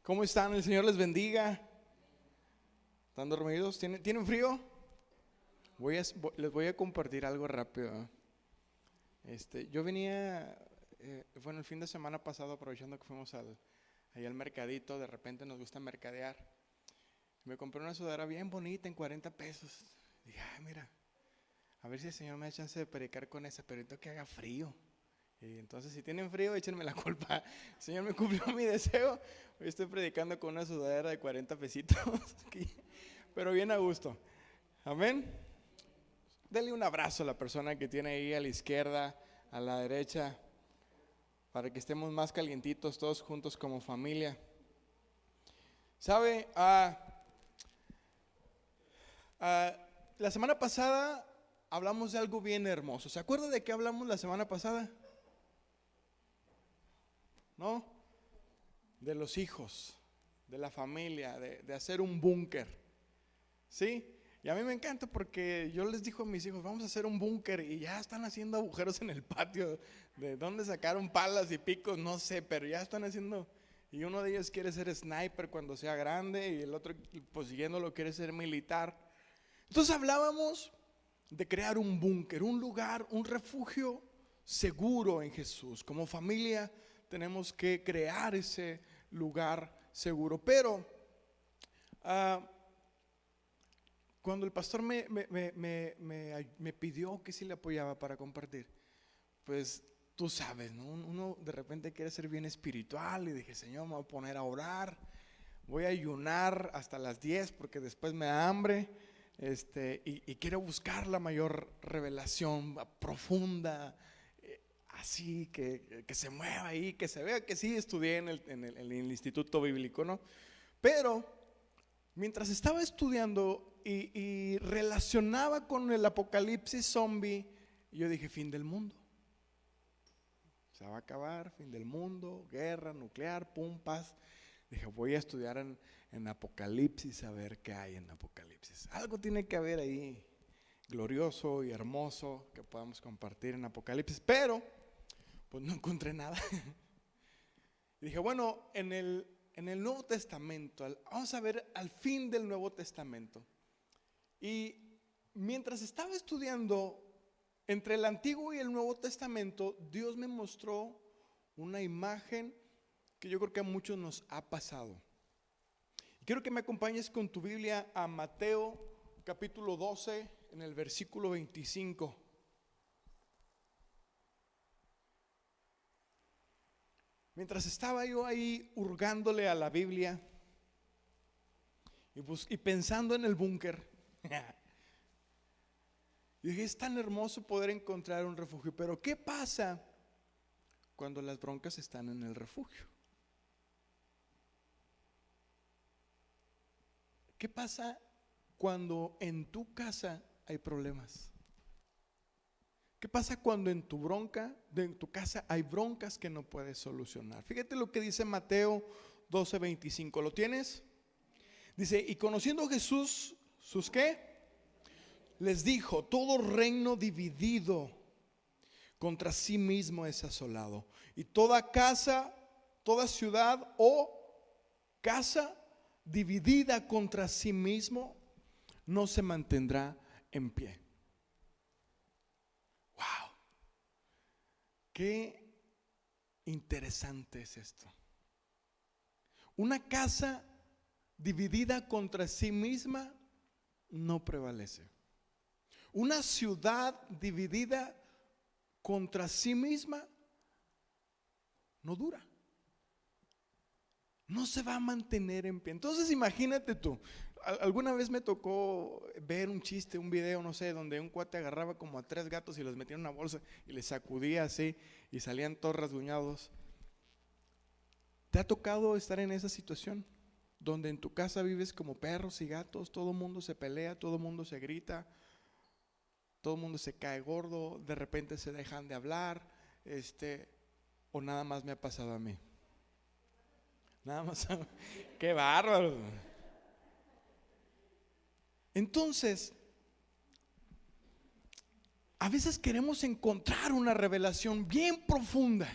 ¿Cómo están? El Señor les bendiga. ¿Están dormidos? ¿Tienen frío? Les voy a compartir algo rápido. Yo venía, el fin de semana pasado, aprovechando que fuimos ahí al mercadito. De repente nos gusta mercadear. Me compré una sudadera bien bonita en 40 pesos. Dije, mira, a ver si el Señor me da chance de predicar con esa, pero necesito que haga frío. Y entonces, si tienen frío, échenme la culpa. El Señor me cumplió mi deseo. Hoy estoy predicando con una sudadera de 40 pesitos, pero bien a gusto. Amén. Denle un abrazo a la persona que tiene ahí a la izquierda, a la derecha, para que estemos más calientitos todos juntos como familia. ¿Sabe? La semana pasada hablamos de algo bien hermoso. ¿Se acuerda de qué hablamos la semana pasada? ¿No? De los hijos, de la familia, de hacer un búnker. ¿Sí? Y a mí me encanta porque yo les digo a mis hijos, vamos a hacer un búnker, y ya están haciendo agujeros en el patio. ¿De dónde sacaron palas y picos? No sé, pero ya están haciendo. Y uno de ellos quiere ser sniper cuando sea grande, y el otro, pues siguiéndolo, quiere ser militar. Entonces hablábamos de crear un búnker, un lugar, un refugio seguro en Jesús. Como familia tenemos que crear ese lugar seguro. Pero cuando el pastor me pidió que si le apoyaba para compartir, pues tú sabes, ¿no? Uno de repente quiere ser bien espiritual, y dije, Señor, me voy a poner a orar, voy a ayunar hasta las 10 porque después me da hambre, y quiero buscar la mayor revelación profunda, así que se mueva ahí, que se vea que sí estudié en el Instituto Bíblico, ¿no? Pero mientras estaba estudiando y relacionaba con el apocalipsis zombie, yo dije, fin del mundo. Se va a acabar, fin del mundo, guerra nuclear, pum, paz. Dije, voy a estudiar en Apocalipsis, a ver qué hay en Apocalipsis. Algo tiene que haber ahí glorioso y hermoso que podamos compartir en Apocalipsis, pero pues no encontré nada. Y dije, bueno, en el Nuevo Testamento, vamos a ver al fin del Nuevo Testamento. Y mientras estaba estudiando entre el Antiguo y el Nuevo Testamento, Dios me mostró una imagen que yo creo que a muchos nos ha pasado. Quiero que me acompañes con tu Biblia a Mateo capítulo 12, en el versículo 25. Mientras estaba yo ahí hurgándole a la Biblia y pensando en el búnker, dije, es tan hermoso poder encontrar un refugio, pero ¿qué pasa cuando las broncas están en el refugio? ¿Qué pasa cuando en tu casa hay problemas? ¿Qué pasa cuando en tu casa hay broncas que no puedes solucionar? Fíjate lo que dice Mateo 12:25. ¿Lo tienes? Dice, y conociendo Jesús, ¿sus qué? Les dijo, todo reino dividido contra sí mismo es asolado, y toda casa, toda ciudad o casa dividida contra sí mismo no se mantendrá en pie. Wow, qué interesante es esto. Una casa dividida contra sí misma no prevalece. Una ciudad dividida contra sí misma no dura. No se va a mantener en pie. Entonces imagínate tú, alguna vez me tocó ver un chiste, un video, no sé, donde un cuate agarraba como a 3 gatos y los metía en una bolsa y les sacudía así y salían todos rasguñados. ¿Te ha tocado estar en esa situación? Donde en tu casa vives como perros y gatos, todo el mundo se pelea, todo el mundo se grita, todo el mundo se cae gordo, de repente se dejan de hablar, o nada más me ha pasado a mí. Nada más, qué bárbaro. Entonces, a veces queremos encontrar una revelación bien profunda,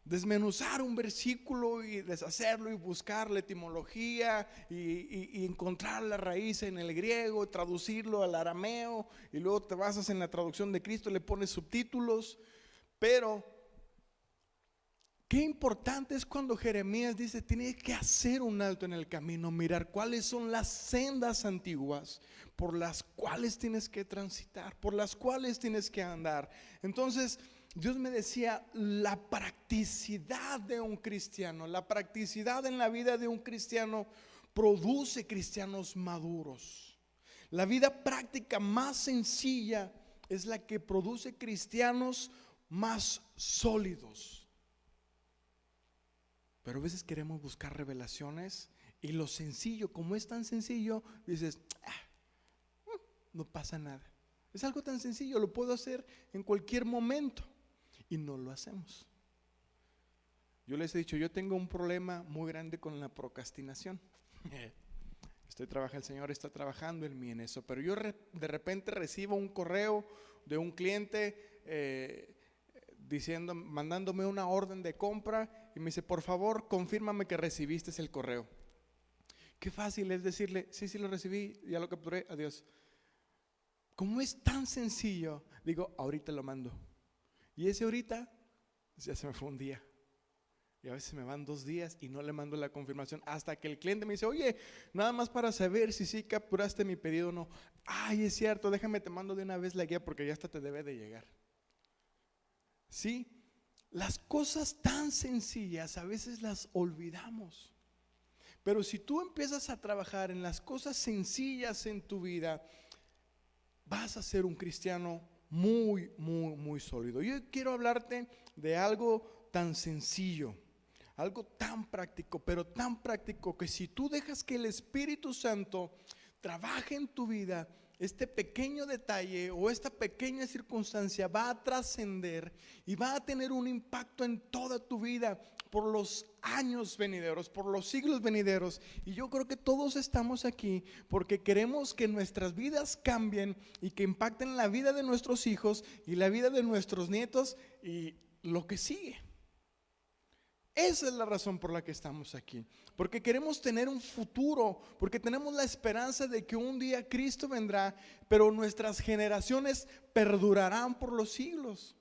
desmenuzar un versículo y deshacerlo y buscar la etimología y encontrar la raíz en el griego, traducirlo al arameo, y luego te basas en la traducción de Cristo, le pones subtítulos. Pero qué importante es cuando Jeremías dice: tienes que hacer un alto en el camino, mirar cuáles son las sendas antiguas por las cuales tienes que transitar, por las cuales tienes que andar. Entonces Dios me decía: la practicidad de un cristiano, la practicidad en la vida de un cristiano produce cristianos maduros. La vida práctica más sencilla es la que produce cristianos más sólidos. Pero a veces queremos buscar revelaciones y lo sencillo, como es tan sencillo, dices: no pasa nada. Es algo tan sencillo, lo puedo hacer en cualquier momento. Y no lo hacemos. Yo les he dicho, yo tengo un problema muy grande con la procrastinación. El Señor está trabajando en mí en eso. Pero yo de repente recibo un correo de un cliente mandándome una orden de compra, y me dice: por favor, confírmame que recibiste el correo. Qué fácil es decirle: sí, sí lo recibí, ya lo capturé, adiós. Como es tan sencillo, digo: ahorita lo mando. Y ese ahorita ya se me fue un día, y a veces me van 2 días y no le mando la confirmación, hasta que el cliente me dice: oye, nada más para saber si sí capturaste mi pedido o no. Ay, es cierto, déjame te mando de una vez la guía porque ya hasta te debe de llegar. Sí, las cosas tan sencillas a veces las olvidamos. Pero si tú empiezas a trabajar en las cosas sencillas en tu vida, vas a ser un cristiano muy, muy, muy sólido. Yo quiero hablarte de algo tan sencillo, algo tan práctico, pero tan práctico que si tú dejas que el Espíritu Santo trabaje en tu vida, este pequeño detalle o esta pequeña circunstancia va a trascender y va a tener un impacto en toda tu vida por los años venideros, por los siglos venideros. Y yo creo que todos estamos aquí porque queremos que nuestras vidas cambien y que impacten la vida de nuestros hijos y la vida de nuestros nietos y lo que sigue. Esa es la razón por la que estamos aquí, porque queremos tener un futuro, porque tenemos la esperanza de que un día Cristo vendrá, pero nuestras generaciones perdurarán por los siglos.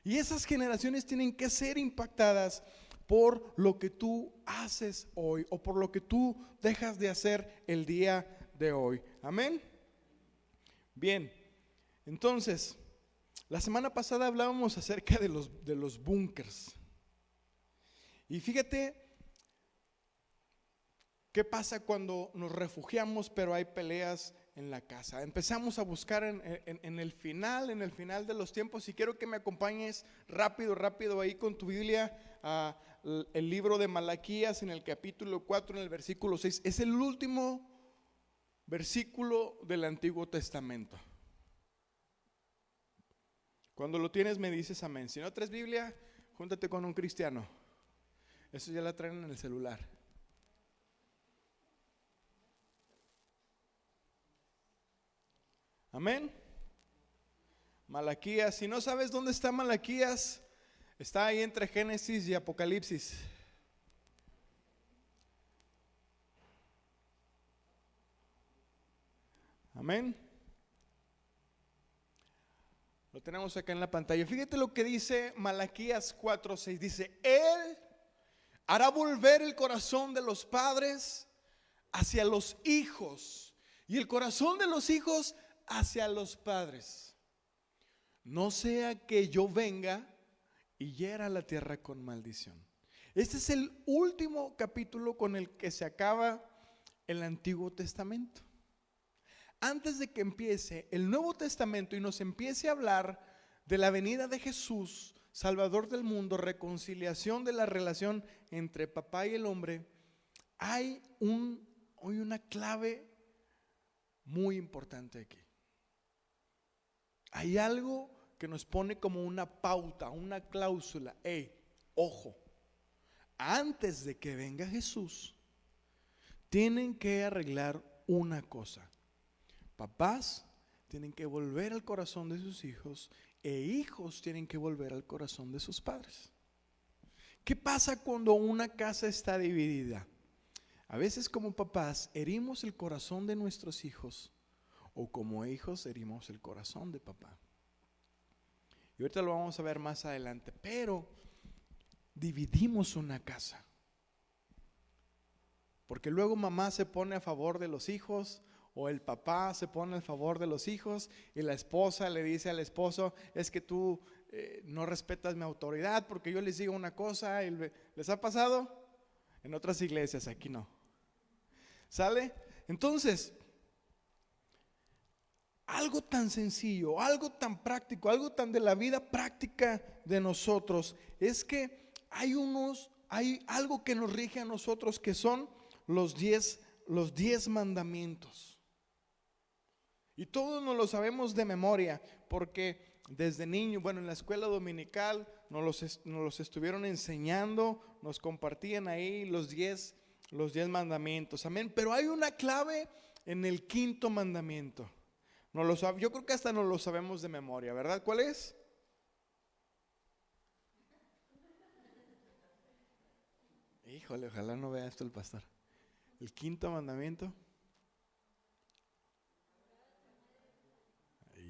Y esas generaciones tienen que ser impactadas por lo que tú haces hoy o por lo que tú dejas de hacer el día de hoy. Amén. Bien, entonces, la semana pasada hablábamos acerca de los búnkers. Y fíjate qué pasa cuando nos refugiamos, pero hay peleas en la casa. Empezamos a buscar en el final de los tiempos, y quiero que me acompañes rápido ahí con tu Biblia el libro de Malaquías en el capítulo 4, en el versículo 6. Es el último versículo del Antiguo Testamento. Cuando lo tienes me dices amén. Si no traes Biblia, júntate con un cristiano. Eso ya la traen en el celular. Amén. Malaquías. Si no sabes dónde está Malaquías, está ahí entre Génesis y Apocalipsis. Amén. Lo tenemos acá en la pantalla. Fíjate lo que dice Malaquías 4:6. Dice: Él hará volver el corazón de los padres hacia los hijos, y el corazón de los hijos hacia los padres, no sea que yo venga y hiera la tierra con maldición. Este es el último capítulo con el que se acaba el Antiguo Testamento. Antes de que empiece el Nuevo Testamento y nos empiece a hablar de la venida de Jesús, Salvador del mundo, reconciliación de la relación entre papá y el hombre, hay hoy una clave muy importante aquí. Hay algo que nos pone como una pauta, una cláusula. Ojo, antes de que venga Jesús, tienen que arreglar una cosa. Papás tienen que volver al corazón de sus hijos, e hijos tienen que volver al corazón de sus padres. ¿Qué pasa cuando una casa está dividida? A veces como papás herimos el corazón de nuestros hijos, o como hijos herimos el corazón de papá. Y ahorita lo vamos a ver más adelante, pero dividimos una casa. Porque luego mamá se pone a favor de los hijos, o el papá se pone a favor de los hijos, y la esposa le dice al esposo: es que tú no respetas mi autoridad porque yo les digo una cosa. ¿Les ha pasado? En otras iglesias, aquí no. ¿Sale? Entonces, algo tan sencillo, algo tan práctico, algo tan de la vida práctica de nosotros, es que hay algo que nos rige a nosotros, que son los 10 mandamientos. Y todos nos lo sabemos de memoria, porque desde niño, bueno, en la escuela dominical nos los estuvieron enseñando, nos compartían ahí los 10 mandamientos, amén. Pero hay una clave en el quinto mandamiento. Yo creo que hasta nos lo sabemos de memoria, ¿verdad? ¿Cuál es? Híjole, ojalá no vea esto el pastor. El quinto mandamiento.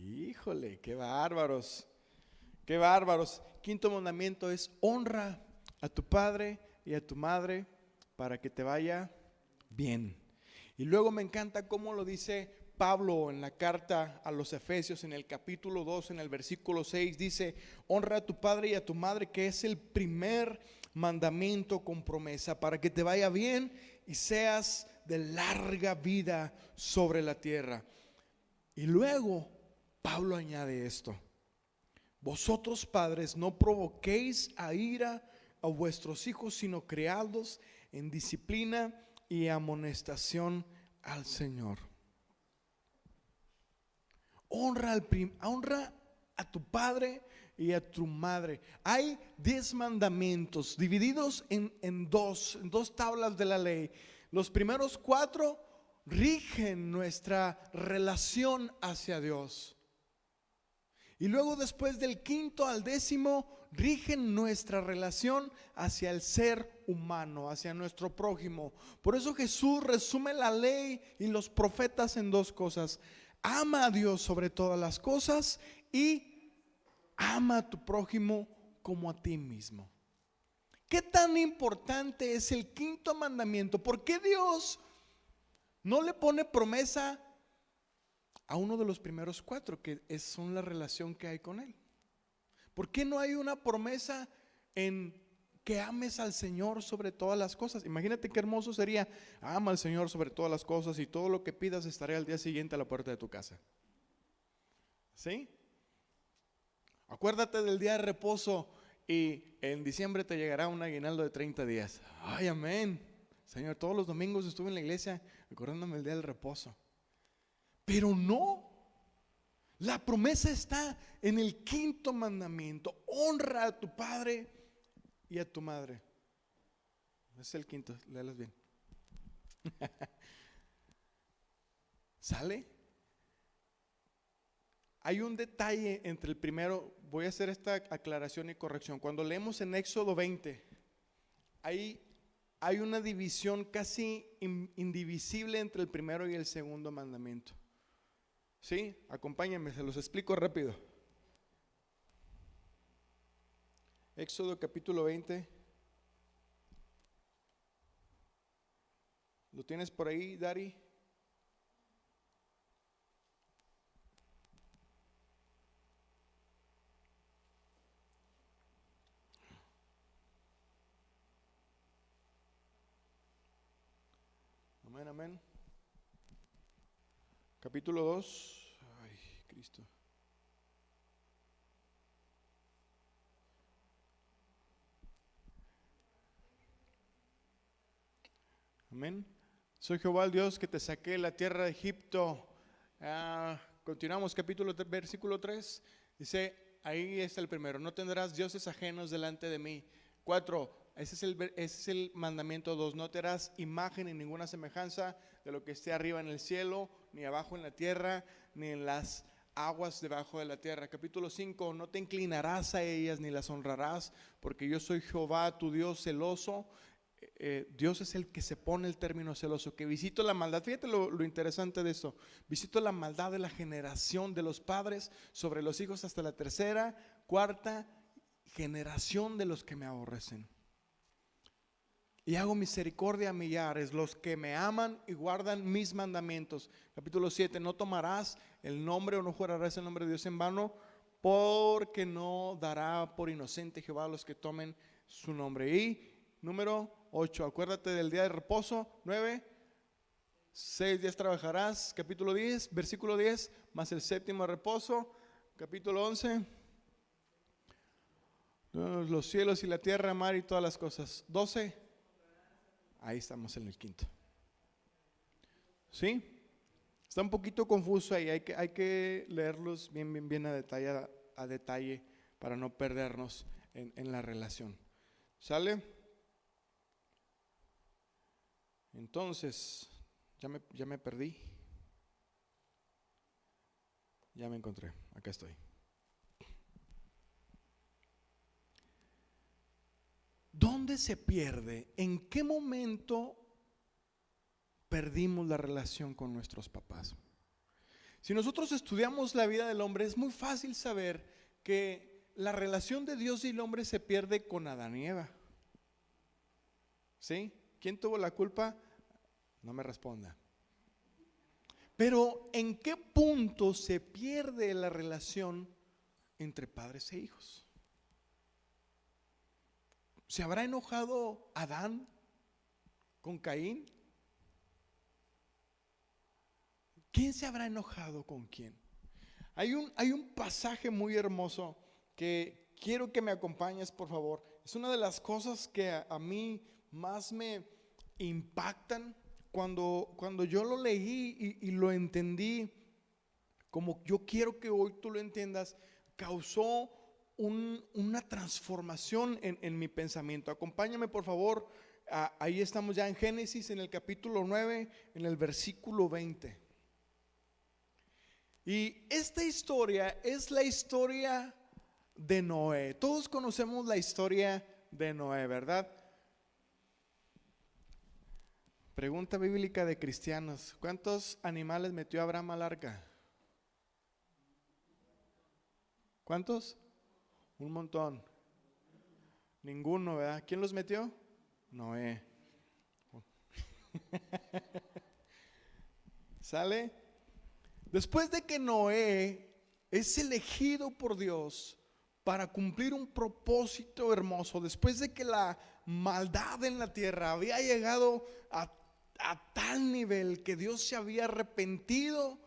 Híjole, qué bárbaros. Qué bárbaros. Quinto mandamiento es: honra a tu padre y a tu madre para que te vaya bien. Y luego me encanta cómo lo dice Pablo en la carta a los Efesios, en el capítulo 2, en el versículo 6, dice: honra a tu padre y a tu madre, que es el primer mandamiento con promesa, para que te vaya bien y seas de larga vida sobre la tierra. Y luego Pablo añade esto: vosotros padres no provoquéis a ira a vuestros hijos, sino criadlos en disciplina y amonestación al Señor. Honra a tu padre y a tu madre. Hay 10 mandamientos divididos en dos tablas de la ley. Los primeros 4 rigen nuestra relación hacia Dios. Y luego, después del quinto al 10º, rigen nuestra relación hacia el ser humano, hacia nuestro prójimo. Por eso Jesús resume la ley y los profetas en 2 cosas: ama a Dios sobre todas las cosas y ama a tu prójimo como a ti mismo. ¿Qué tan importante es el quinto mandamiento? ¿Por qué Dios no le pone promesa a uno de los primeros 4, que son la relación que hay con Él? ¿Por qué no hay una promesa en que ames al Señor sobre todas las cosas? Imagínate qué hermoso sería: ama al Señor sobre todas las cosas y todo lo que pidas estará al día siguiente a la puerta de tu casa. ¿Sí? Acuérdate del día de reposo y en diciembre te llegará un aguinaldo de 30 días. Ay, amén. Señor, todos los domingos estuve en la iglesia recordándome el día del reposo. Pero no, la promesa está en el quinto mandamiento: honra a tu padre y a tu madre. Es el quinto, léalas bien. ¿Sale? Hay un detalle entre el primero. Voy a hacer esta aclaración y corrección. Cuando leemos en Éxodo 20, hay una división casi indivisible entre el primero y el segundo mandamiento. ¿Sí? Acompáñenme, se los explico rápido. Éxodo capítulo 20. ¿Lo tienes por ahí, Dari? Amén, amén. Capítulo 2. Ay, Cristo. Amén. Soy Jehová el Dios que te saqué de la tierra de Egipto. Continuamos, capítulo 3, versículo 3. Dice, ahí está el primero: no tendrás dioses ajenos delante de mí. 4, ese es el mandamiento 2: no te harás imagen ni ninguna semejanza de lo que esté arriba en el cielo, ni abajo en la tierra, ni en las aguas debajo de la tierra. Capítulo 5, no te inclinarás a ellas ni las honrarás, porque yo soy Jehová, tu Dios celoso. Dios es el que se pone el término celoso, que visito la maldad. Fíjate lo interesante de esto. Visito la maldad de la generación de los padres sobre los hijos hasta la tercera, cuarta generación de los que me aborrecen. Y hago misericordia a millares, los que me aman y guardan mis mandamientos. Capítulo 7, no tomarás el nombre o no jurarás el nombre de Dios en vano, porque no dará por inocente Jehová a los que tomen su nombre. Y número 8, acuérdate del día de reposo. 9, 6 días trabajarás. Capítulo 10, versículo 10, más el séptimo reposo. Capítulo 11, los cielos y la tierra, mar y todas las cosas. 12, ahí estamos en el quinto. ¿Sí? Está un poquito confuso ahí, hay que leerlos bien a detalle para no perdernos en la relación. ¿Sale? Entonces, ya me perdí. Ya me encontré, acá estoy. ¿Dónde se pierde? ¿En qué momento perdimos la relación con nuestros papás? Si nosotros estudiamos la vida del hombre, es muy fácil saber que la relación de Dios y el hombre se pierde con Adán y Eva. ¿Sí? ¿Quién tuvo la culpa? No me responda. Pero ¿en qué punto se pierde la relación entre padres e hijos? ¿Se habrá enojado Adán con Caín? ¿Quién se habrá enojado con quién? Hay un pasaje muy hermoso que quiero que me acompañes, por favor. Es una de las cosas que a mí más me impactan cuando yo lo leí y lo entendí, como yo quiero que hoy tú lo entiendas. Causó una transformación en mi pensamiento. Acompáñame, por favor. Ahí estamos ya en Génesis, en el capítulo 9, en el versículo 20. Y esta historia es la historia de Noé. Todos conocemos la historia de Noé, ¿verdad? Pregunta bíblica de cristianos: ¿cuántos animales metió Abraham al arca? ¿Cuántos? Un montón. Ninguno, ¿verdad? ¿Quién los metió? Noé. ¿Sale? Después de que Noé es elegido por Dios para cumplir un propósito hermoso, después de que la maldad en la tierra había llegado a tal nivel que Dios se había arrepentido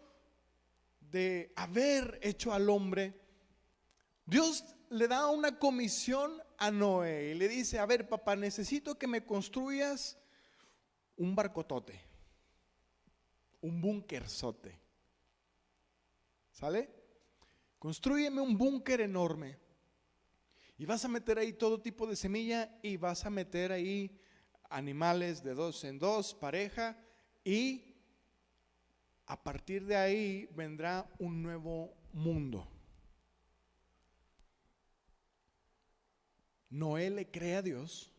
de haber hecho al hombre, Dios le da una comisión a Noé y le dice: a ver, papá, necesito que me construyas un barcotote, un búnkerzote. ¿Sale? Constrúyeme un búnker enorme y vas a meter ahí todo tipo de semilla y vas a meter ahí animales de 2 en 2, pareja, y a partir de ahí vendrá un nuevo mundo. Noé le cree a Dios,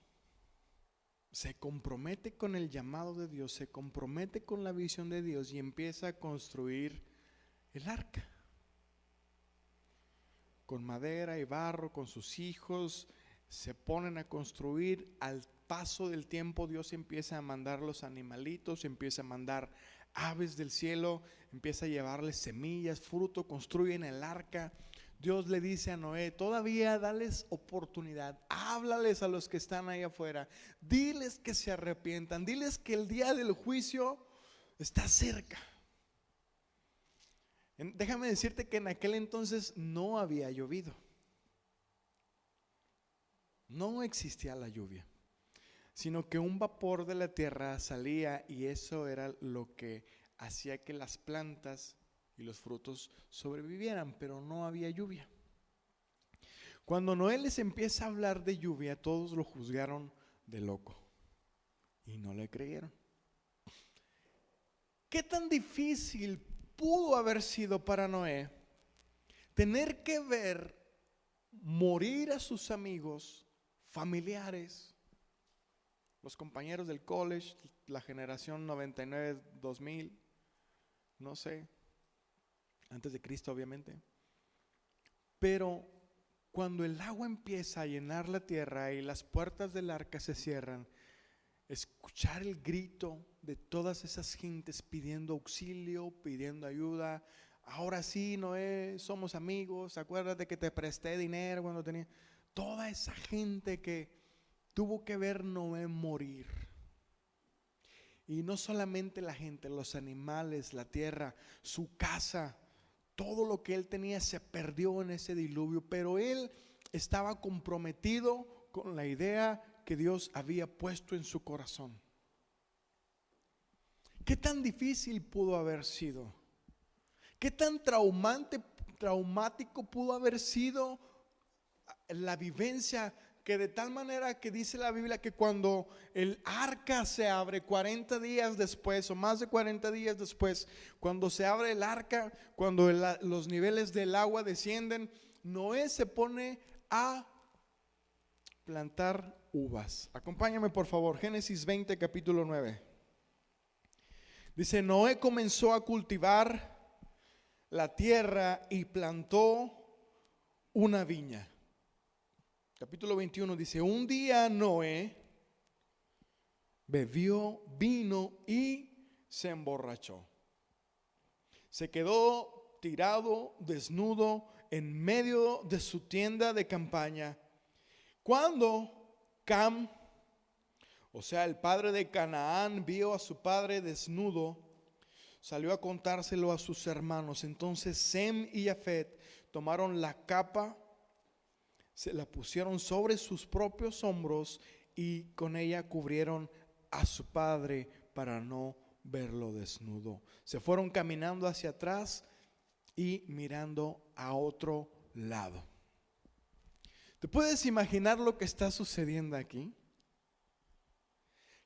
se compromete con el llamado de Dios, se compromete con la visión de Dios y empieza a construir el arca. Con madera y barro, con sus hijos, se ponen a construir. Al paso del tiempo, Dios empieza a mandar los animalitos, empieza a mandar aves del cielo, empieza a llevarles semillas, fruto, construyen el arca. Dios le dice a Noé: todavía dales oportunidad, háblales a los que están ahí afuera, diles que se arrepientan, diles que el día del juicio está cerca. Déjame decirte que en aquel entonces no había llovido, no existía la lluvia, sino que un vapor de la tierra salía y eso era lo que hacía que las plantas y los frutos sobrevivieran, pero no había lluvia. Cuando Noé les empieza a hablar de lluvia, todos lo juzgaron de loco y no le creyeron. ¿Qué tan difícil pudo haber sido para Noé tener que ver morir a sus amigos, familiares, los compañeros del college, la generación 99-2000, no sé, antes de Cristo obviamente. Pero cuando el agua empieza a llenar la tierra y las puertas del arca se cierran, escuchar el grito de todas esas gentes pidiendo auxilio, pidiendo ayuda. Ahora sí, Noé, somos amigos, acuérdate que te presté dinero cuando tenía. Toda esa gente que tuvo que ver Noé morir. Y no solamente la gente, los animales, la tierra, su casa, todo lo que él tenía se perdió en ese diluvio, pero él estaba comprometido con la idea que Dios había puesto en su corazón. ¿Qué tan difícil pudo haber sido? ¿Qué tan traumático pudo haber sido la vivencia? Que de tal manera que dice la Biblia que cuando el arca se abre 40 días después o más de 40 días después, cuando se abre el arca, cuando los niveles del agua descienden, Noé se pone a plantar uvas. Acompáñame por favor, Génesis 20, capítulo 9. Dice: Noé comenzó a cultivar la tierra y plantó una viña. Capítulo 21 dice: un día Noé bebió vino y se emborrachó. Se quedó tirado, desnudo, en medio de su tienda de campaña. Cuando Cam, o sea, el padre de Canaán, vio a su padre desnudo, salió a contárselo a sus hermanos. Entonces Sem y Jafet tomaron la capa, se la pusieron sobre sus propios hombros y con ella cubrieron a su padre para no verlo desnudo. Se fueron caminando hacia atrás y mirando a otro lado. ¿Te puedes imaginar lo que está sucediendo aquí?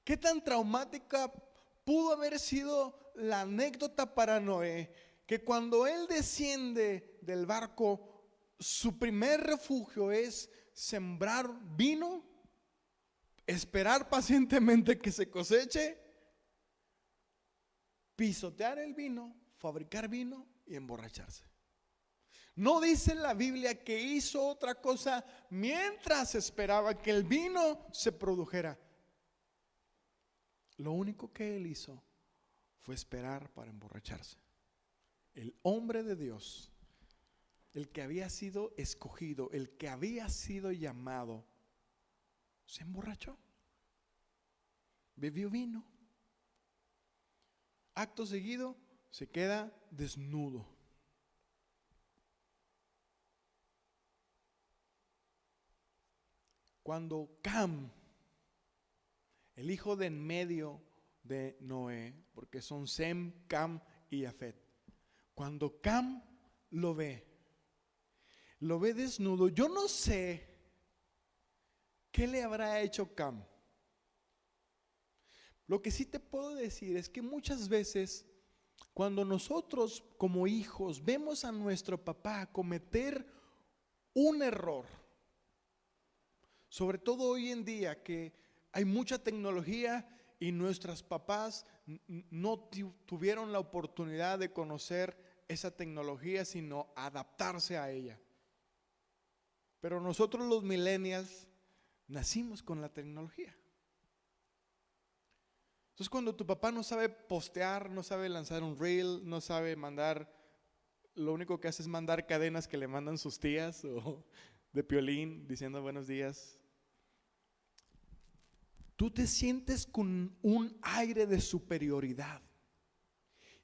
¿Qué tan traumática pudo haber sido la anécdota para Noé? Que cuando él desciende del barco, su primer refugio es sembrar vino, esperar pacientemente que se coseche, pisotear el vino, fabricar vino y emborracharse. No dice la Biblia que hizo otra cosa mientras esperaba que el vino se produjera. Lo único que él hizo fue esperar para emborracharse. El hombre de Dios, el que había sido escogido, el que había sido llamado, se emborrachó, bebió vino. Acto seguido se queda desnudo. Cuando Cam, el hijo de en medio de Noé, porque son Sem, Cam y Jafet, cuando Cam lo ve desnudo, yo no sé qué le habrá hecho Cam. Lo que sí te puedo decir es que muchas veces cuando nosotros como hijos vemos a nuestro papá cometer un error, sobre todo hoy en día que hay mucha tecnología y nuestros papás no tuvieron la oportunidad de conocer esa tecnología, sino adaptarse a ella. Pero nosotros los millennials nacimos con la tecnología. Entonces cuando tu papá no sabe postear, no sabe lanzar un reel, no sabe mandar, lo único que hace es mandar cadenas que le mandan sus tías o de Piolín diciendo buenos días. Tú te sientes con un aire de superioridad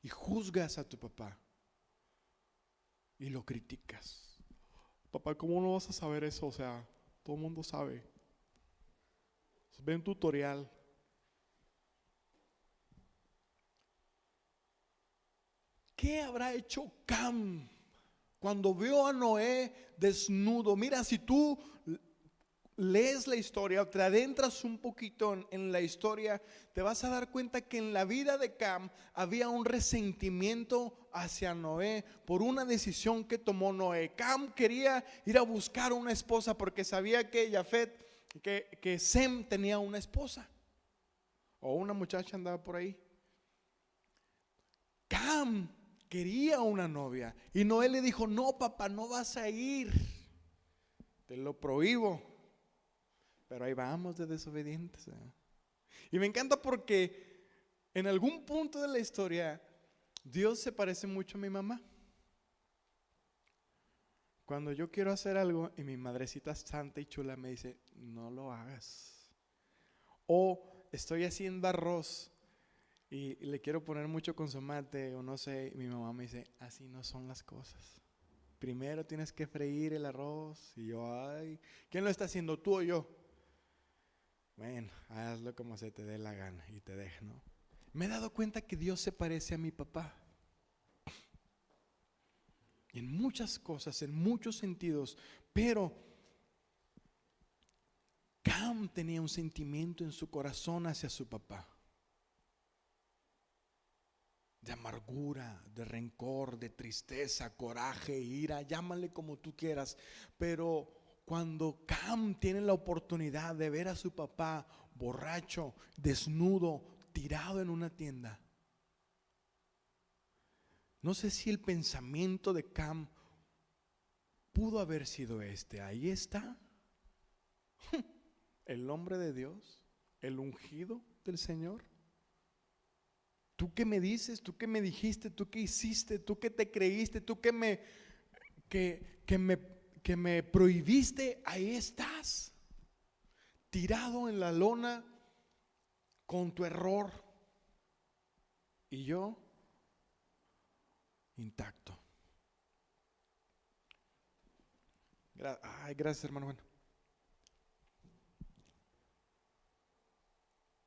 y juzgas a tu papá y lo criticas. Papá, ¿cómo no vas a saber eso? O sea, todo el mundo sabe. Ve un tutorial. ¿Qué habrá hecho Cam cuando vio a Noé desnudo? Mira, si tú lees la historia, te adentras un poquito en la historia, te vas a dar cuenta que en la vida de Cam había un resentimiento hacia Noé por una decisión que tomó Noé. Cam quería ir a buscar una esposa porque sabía que que Sem tenía una esposa o una muchacha andaba por ahí. Cam quería una novia y Noé le dijo: no, papá, no vas a ir, te lo prohíbo. Pero ahí vamos de desobedientes. Y me encanta porque en algún punto de la historia Dios se parece mucho a mi mamá. Cuando yo quiero hacer algo y mi madrecita santa y chula me dice: no lo hagas. O estoy haciendo arroz y le quiero poner mucho consomate o no sé, y mi mamá me dice: así no son las cosas. Primero tienes que freír el arroz. Y yo: ay, ¿quién lo está haciendo, tú o yo? Bueno, hazlo como se te dé la gana y te deja, ¿no? Me he dado cuenta que Dios se parece a mi papá en muchas cosas, en muchos sentidos, pero Cam tenía un sentimiento en su corazón hacia su papá, de amargura, de rencor, de tristeza, coraje, ira, llámale como tú quieras. Pero cuando Cam tiene la oportunidad de ver a su papá borracho, desnudo, tirado en una tienda, no sé si el pensamiento de Cam pudo haber sido ahí está el hombre de Dios, el ungido del Señor. ¿Tú qué me dices? ¿Tú qué me dijiste? ¿Tú qué hiciste? ¿Tú qué te creíste? ¿Tú qué me prohibiste? Ahí estás, tirado en la lona con tu error. Y yo, intacto. Ay, gracias, hermano. Bueno,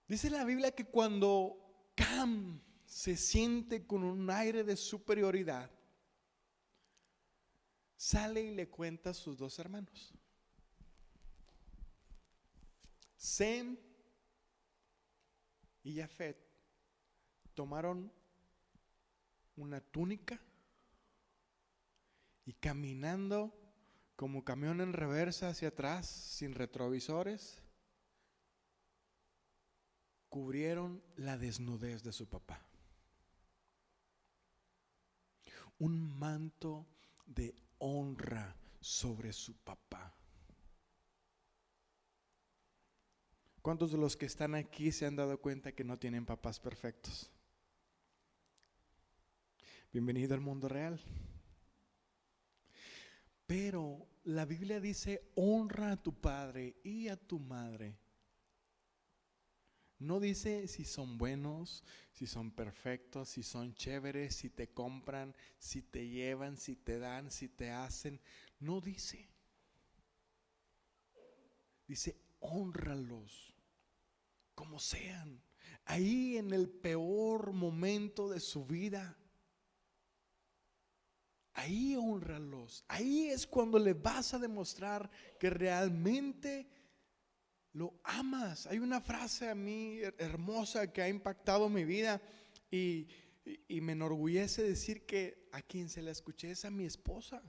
dice la Biblia que cuando Cam se siente con un aire de superioridad, sale y le cuenta a sus dos hermanos. Sem y Jafet tomaron una túnica y caminando como camión en reversa hacia atrás, sin retrovisores, cubrieron la desnudez de su papá. Un manto de honra sobre su papá. ¿Cuántos de los que están aquí se han dado cuenta que no tienen papás perfectos? Bienvenido al mundo real. Pero la Biblia dice: honra a tu padre y a tu madre. No dice si son buenos, si son perfectos, si son chéveres, si te compran, si te llevan, si te dan, si te hacen. No dice. Dice: hónralos como sean. Ahí en el peor momento de su vida, ahí hónralos. Ahí es cuando le vas a demostrar que realmente lo amas. Hay una frase a mí hermosa que ha impactado mi vida y me enorgullece decir que a quien se la escuché es a mi esposa.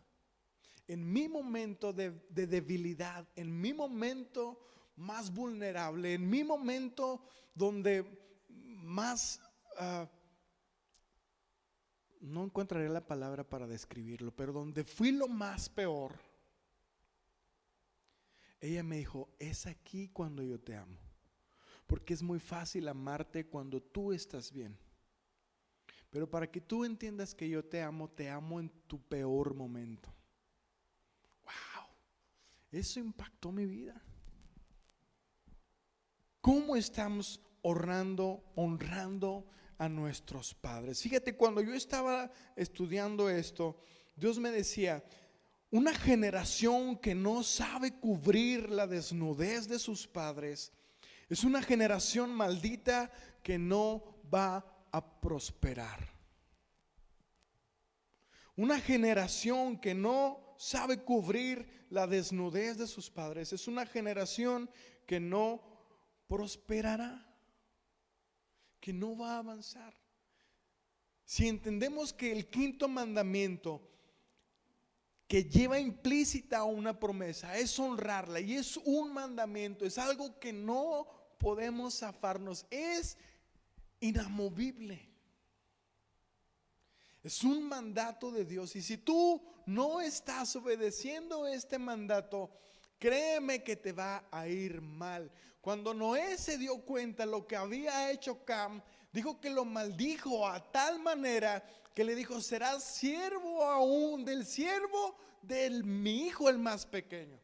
En mi momento de debilidad, en mi momento más vulnerable, en mi momento donde más, no encontraré la palabra para describirlo, pero donde fui lo más peor, ella me dijo: es aquí cuando yo te amo, porque es muy fácil amarte cuando tú estás bien, pero para que tú entiendas que yo te amo en tu peor momento. Wow, eso impactó mi vida. ¿Cómo estamos honrando a nuestros padres? Fíjate, cuando yo estaba estudiando esto, Dios me decía: una generación que no sabe cubrir la desnudez de sus padres es una generación maldita que no va a prosperar. Una generación que no sabe cubrir la desnudez de sus padres. Es una generación que no prosperará, que no va a avanzar. Si entendemos que el quinto mandamiento, que lleva implícita una promesa, es honrarla, y es un mandamiento, es algo que no podemos zafarnos, es inamovible. Es un mandato de Dios, y si tú no estás obedeciendo este mandato, créeme que te va a ir mal. Cuando Noé se dio cuenta lo que había hecho Cam, dijo que lo maldijo a tal manera que le dijo: serás siervo aún del siervo de mi hijo el más pequeño.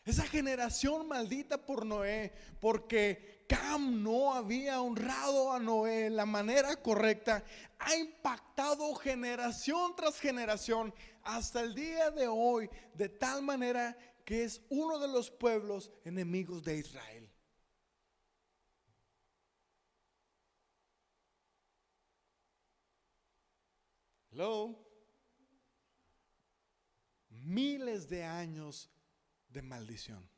Esa generación maldita por Noé, porque Cam no había honrado a Noé en la manera correcta, ha impactado generación tras generación hasta el día de hoy, de tal manera que es uno de los pueblos enemigos de Israel. Hello. Miles de años de maldición.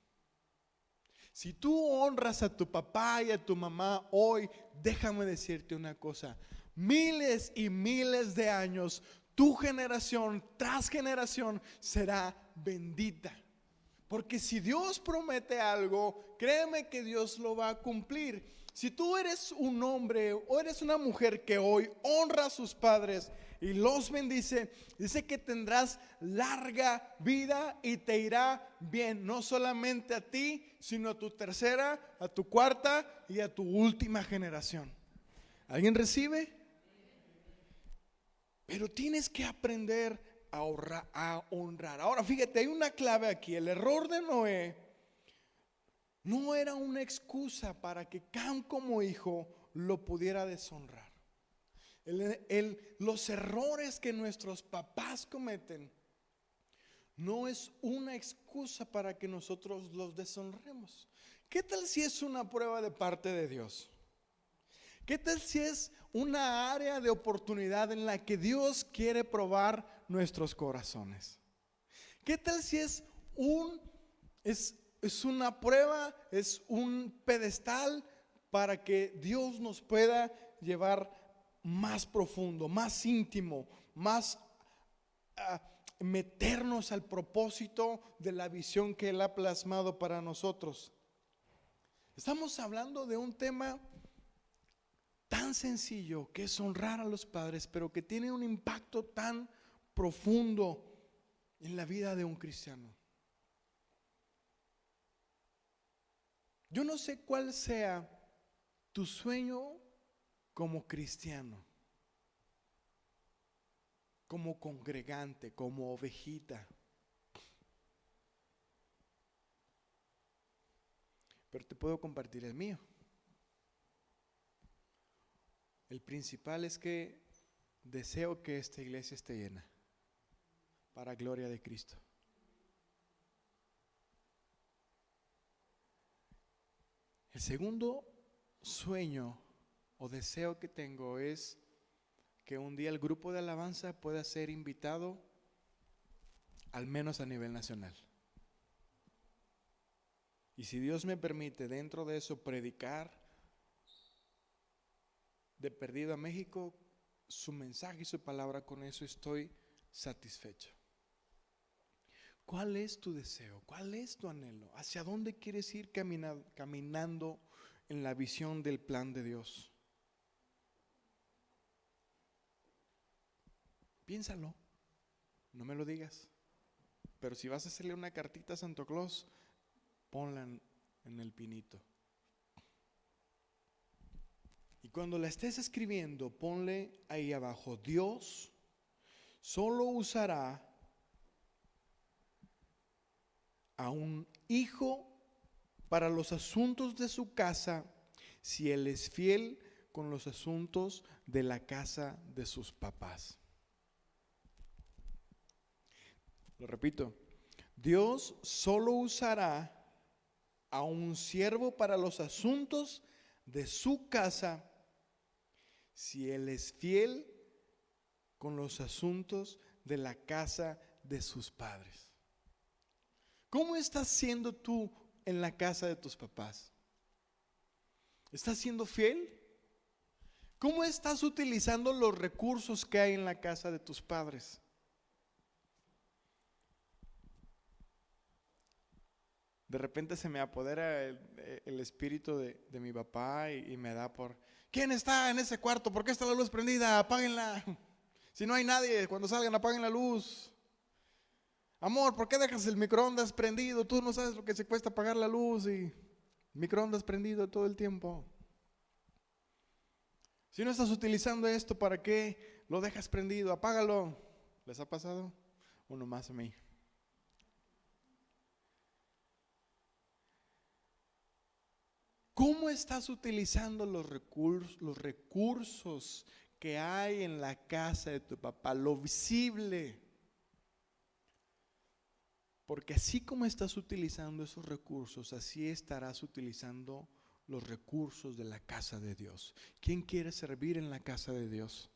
Si tú honras a tu papá y a tu mamá hoy, déjame decirte una cosa: miles y miles de años, tu generación tras generación será bendita. Porque si Dios promete algo, créeme que Dios lo va a cumplir. Si tú eres un hombre o eres una mujer que hoy honra a sus padres y los bendice, dice que tendrás larga vida y te irá bien, no solamente a ti, sino a tu tercera, a tu cuarta y a tu última generación. ¿Alguien recibe? Pero tienes que aprender a honrar. Ahora fíjate, hay una clave aquí. El error de Noé no era una excusa para que Cam como hijo lo pudiera deshonrar. Los errores que nuestros papás cometen no es una excusa para que nosotros los deshonremos. ¿Qué tal si es una prueba de parte de Dios? ¿Qué tal si es una área de oportunidad en la que Dios quiere probar nuestros corazones? ¿Qué tal si es una prueba, es un pedestal para que Dios nos pueda llevar más profundo, más íntimo, más meternos al propósito de la visión que Él ha plasmado para nosotros? Estamos hablando de un tema tan sencillo, que es honrar a los padres, pero que tiene un impacto tan profundo en la vida de un cristiano. Yo no sé cuál sea tu sueño como cristiano, como congregante, como ovejita, pero te puedo compartir el mío. El principal es que deseo que esta iglesia esté llena, para gloria de Cristo. El segundo sueño o deseo que tengo es que un día el grupo de alabanza pueda ser invitado, al menos a nivel nacional. Y si Dios me permite, dentro de eso, predicar de perdido a México, su mensaje y su palabra, con eso estoy satisfecho. ¿Cuál es tu deseo? ¿Cuál es tu anhelo? ¿Hacia dónde quieres ir caminando en la visión del plan de Dios? Piénsalo, no me lo digas. Pero si vas a hacerle una cartita a Santo Claus, ponla en el pinito. Y cuando la estés escribiendo, ponle ahí abajo: Dios solo usará a un hijo para los asuntos de su casa si él es fiel con los asuntos de la casa de sus papás. Lo repito: Dios solo usará a un siervo para los asuntos de su casa si él es fiel con los asuntos de la casa de sus padres. ¿Cómo estás siendo tú en la casa de tus papás? ¿Estás siendo fiel? ¿Cómo estás utilizando los recursos que hay en la casa de tus padres? De repente se me apodera el espíritu de mi papá y me da por... ¿Quién está en ese cuarto? ¿Por qué está la luz prendida? Apáguenla. Si no hay nadie, cuando salgan apaguen la luz. Amor, ¿por qué dejas el microondas prendido? Tú no sabes lo que se cuesta apagar la luz y microondas prendido todo el tiempo. Si no estás utilizando esto, ¿para qué lo dejas prendido? Apágalo. ¿Les ha pasado? Uno más a mí. ¿Cómo estás utilizando los recursos que hay en la casa de tu papá? Lo visible. Porque así como estás utilizando esos recursos, así estarás utilizando los recursos de la casa de Dios. ¿Quién quiere servir en la casa de Dios?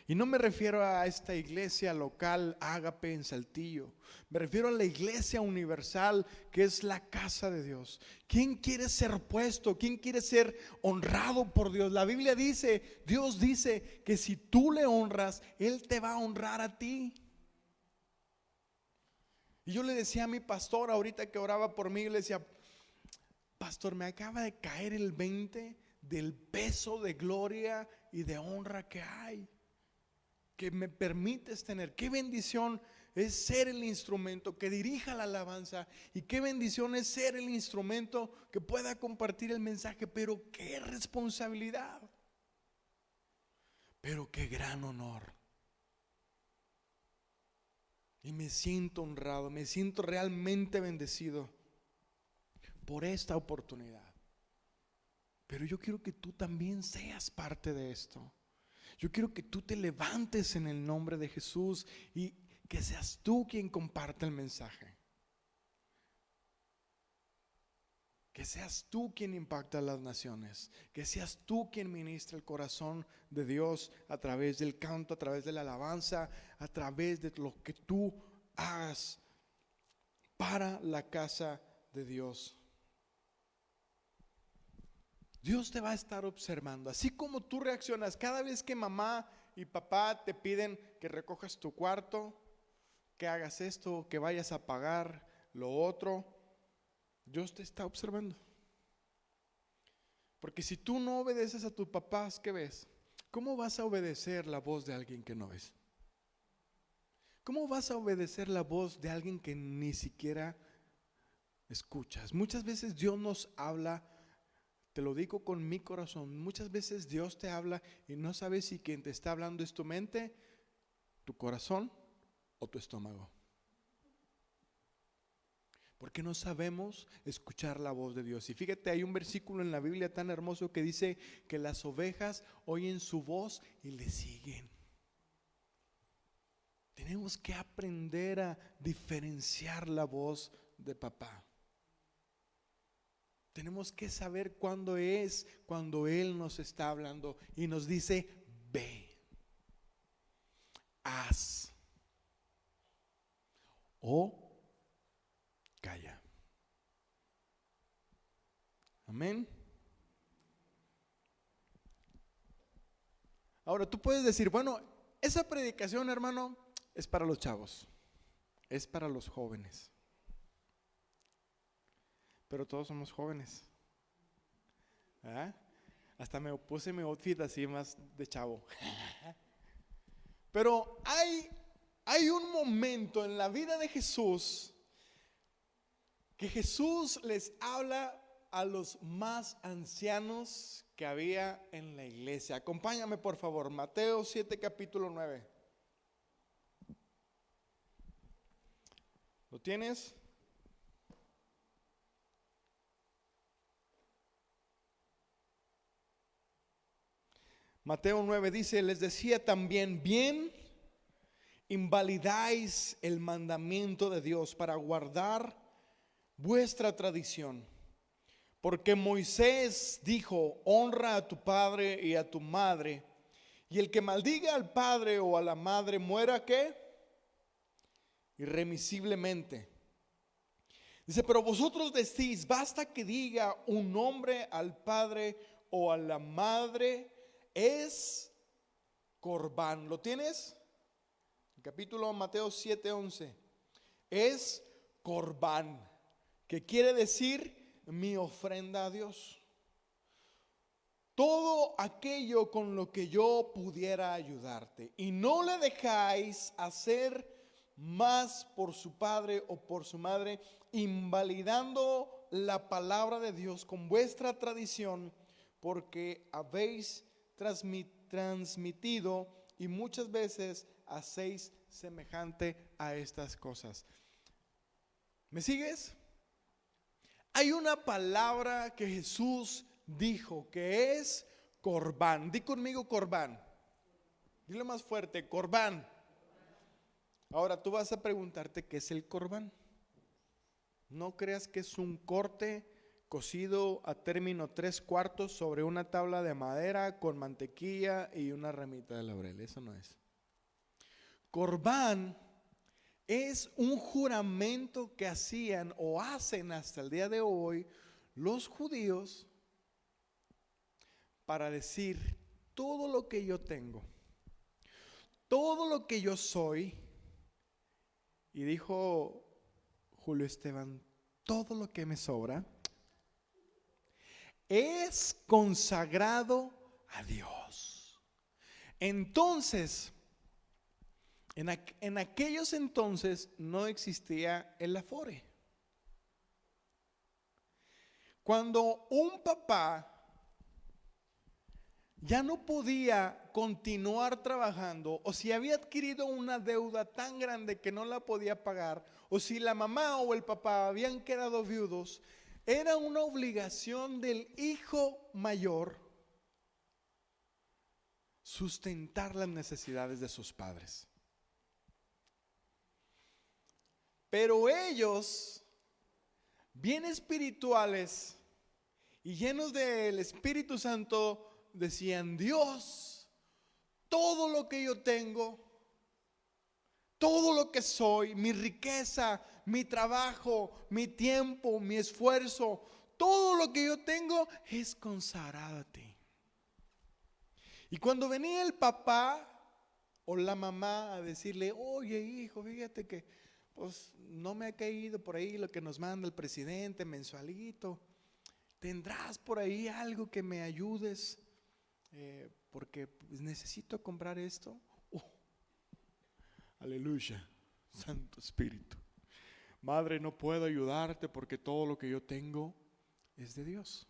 Y no me refiero a esta iglesia local Ágape en Saltillo. Me refiero a la iglesia universal que es la casa de Dios. ¿Quién quiere ser puesto? ¿Quién quiere ser honrado por Dios? La Biblia dice, Dios dice que si tú le honras, Él te va a honrar a ti. Y yo le decía a mi pastor ahorita que oraba por mí, le decía, pastor, me acaba de caer el 20 del peso de gloria y de honra que hay, que me permites tener. Qué bendición es ser el instrumento que dirija la alabanza, y qué bendición es ser el instrumento que pueda compartir el mensaje, pero qué responsabilidad, pero qué gran honor. Y me siento honrado, me siento realmente bendecido por esta oportunidad. Pero yo quiero que tú también seas parte de esto. Yo quiero que tú te levantes en el nombre de Jesús y que seas tú quien comparte el mensaje. Que seas tú quien impacta a las naciones. Que seas tú quien ministra el corazón de Dios a través del canto, a través de la alabanza, a través de lo que tú hagas para la casa de Dios. Dios te va a estar observando. Así como tú reaccionas cada vez que mamá y papá te piden que recojas tu cuarto, que hagas esto, que vayas a pagar lo otro, Dios te está observando. Porque si tú no obedeces a tus papás, ¿qué ves? ¿Cómo vas a obedecer la voz de alguien que no ves? ¿Cómo vas a obedecer la voz de alguien que ni siquiera escuchas? Muchas veces Dios nos habla. Te lo digo con mi corazón. Muchas veces Dios te habla y no sabes si quien te está hablando es tu mente, tu corazón o tu estómago. Porque no sabemos escuchar la voz de Dios. Y fíjate, hay un versículo en la Biblia tan hermoso que dice que las ovejas oyen su voz y le siguen. Tenemos que aprender a diferenciar la voz de papá. Tenemos que saber cuándo Él nos está hablando y nos dice, ve, haz o calla. Amén. Ahora tú puedes decir, bueno, esa predicación, hermano, es para los chavos, es para los jóvenes. Pero todos somos jóvenes. ¿Ah? Hasta me puse mi outfit así más de chavo. Pero hay un momento en la vida de Jesús que Jesús les habla a los más ancianos que había en la iglesia. Acompáñame por favor, Mateo 7, capítulo 9. ¿Lo tienes? Mateo 9 dice, les decía también, bien invalidáis el mandamiento de Dios para guardar vuestra tradición. Porque Moisés dijo, honra a tu padre y a tu madre, y el que maldiga al padre o a la madre muera, ¿qué? irremisiblemente. Dice, pero vosotros decís, basta que diga un nombre al padre o a la madre, es Corbán. ¿Lo tienes? Capítulo Mateo 7:11. Es Corbán, que quiere decir mi ofrenda a Dios. Todo aquello con lo que yo pudiera ayudarte. Y no le dejáis hacer más por su padre o por su madre, invalidando la palabra de Dios con vuestra tradición, porque habéis transmitido y muchas veces hacéis semejante a estas cosas. ¿Me sigues? Hay una palabra que Jesús dijo que es Corbán. Di conmigo Corbán. Dilo más fuerte, Corbán. Ahora tú vas a preguntarte qué es el Corbán. No creas que es un corte cocido a término 3/4 sobre una tabla de madera con mantequilla y una ramita de laurel. Eso no es. Corbán es un juramento que hacían o hacen hasta el día de hoy los judíos para decir: todo lo que yo tengo, todo lo que yo soy, y dijo Julio Esteban, todo lo que me sobra, es consagrado a Dios. Entonces, en aquellos entonces no existía el Afore. Cuando un papá ya no podía continuar trabajando, o si había adquirido una deuda tan grande que no la podía pagar, o si la mamá o el papá habían quedado viudos, era una obligación del hijo mayor sustentar las necesidades de sus padres. Pero ellos, bien espirituales y llenos del Espíritu Santo, decían: Dios, todo lo que yo tengo, todo lo que soy, mi riqueza, mi trabajo, mi tiempo, mi esfuerzo, todo lo que yo tengo es consagrado a ti. Y cuando venía el papá o la mamá a decirle: oye hijo, fíjate que pues no me ha caído por ahí lo que nos manda el presidente mensualito, ¿tendrás por ahí algo que me ayudes? Porque necesito comprar esto. Aleluya, Santo Espíritu. Madre, no puedo ayudarte porque todo lo que yo tengo es de Dios.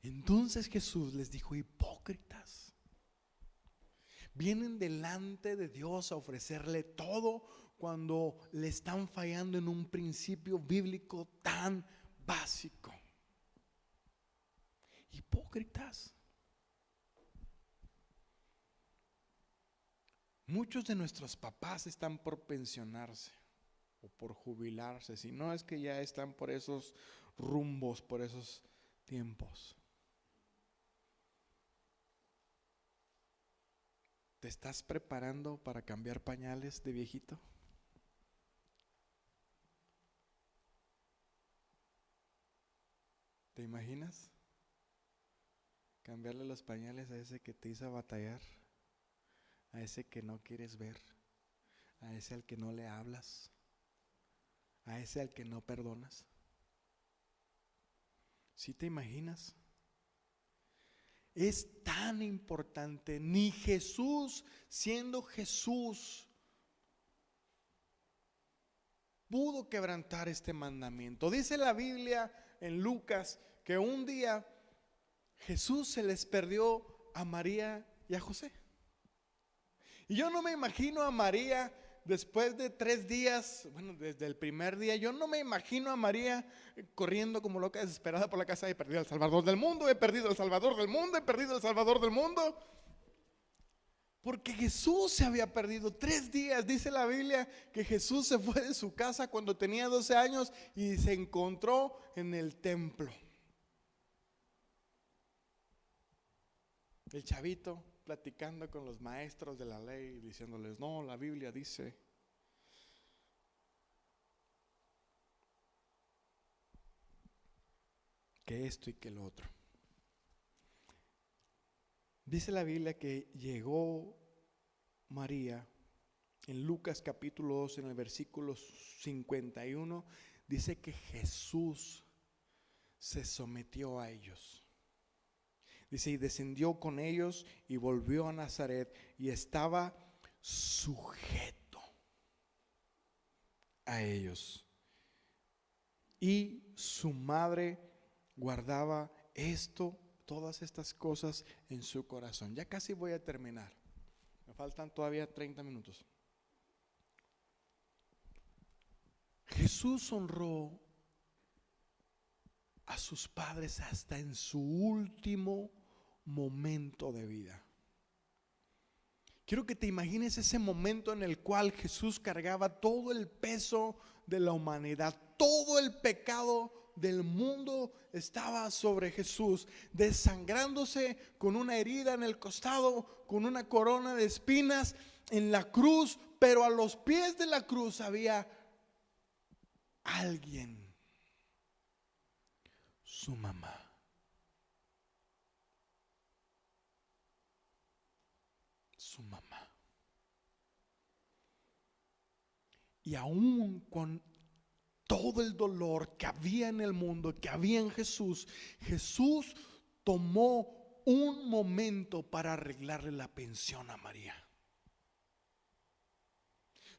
Entonces Jesús les dijo: hipócritas, vienen delante de Dios a ofrecerle todo cuando le están fallando en un principio bíblico tan básico. Hipócritas. Muchos de nuestros papás están por pensionarse o por jubilarse, si no es que ya están por esos rumbos, por esos tiempos. ¿Te estás preparando para cambiar pañales de viejito? ¿Te imaginas? Cambiarle los pañales a ese que te hizo batallar, a ese que no quieres ver, a ese al que no le hablas, a ese al que no perdonas. ¿Sí te imaginas? Es tan importante. Ni Jesús, siendo Jesús, pudo quebrantar este mandamiento. Dice la Biblia en Lucas que un día Jesús se les perdió a María y a José. Y yo no me imagino a María después de 3 días, bueno, desde el primer día, yo no me imagino a María corriendo como loca desesperada por la casa: he perdido al Salvador del mundo, he perdido al Salvador del mundo, he perdido al Salvador del mundo. Porque Jesús se había perdido 3 días. Dice la Biblia que Jesús se fue de su casa cuando tenía 12 años y se encontró en el templo. El chavito platicando con los maestros de la ley, diciéndoles: no, la Biblia dice. que esto y que lo otro. Dice la Biblia que llegó María en Lucas capítulo 2, en el versículo 51, dice que Jesús se sometió a ellos. Dice, y descendió con ellos y volvió a Nazaret y estaba sujeto a ellos. Y su madre guardaba todas estas cosas en su corazón. Ya casi voy a terminar. Me faltan todavía 30 minutos. Jesús honró a sus padres hasta en su último momento de vida. Quiero que te imagines ese momento en el cual Jesús cargaba todo el peso de la humanidad, todo el pecado del mundo estaba sobre Jesús, desangrándose con una herida en el costado, con una corona de espinas en la cruz, pero a los pies de la cruz había alguien, su mamá. Su mamá. Y aún con todo el dolor que había en el mundo, que había en Jesús, Jesús tomó un momento para arreglarle la pensión a María.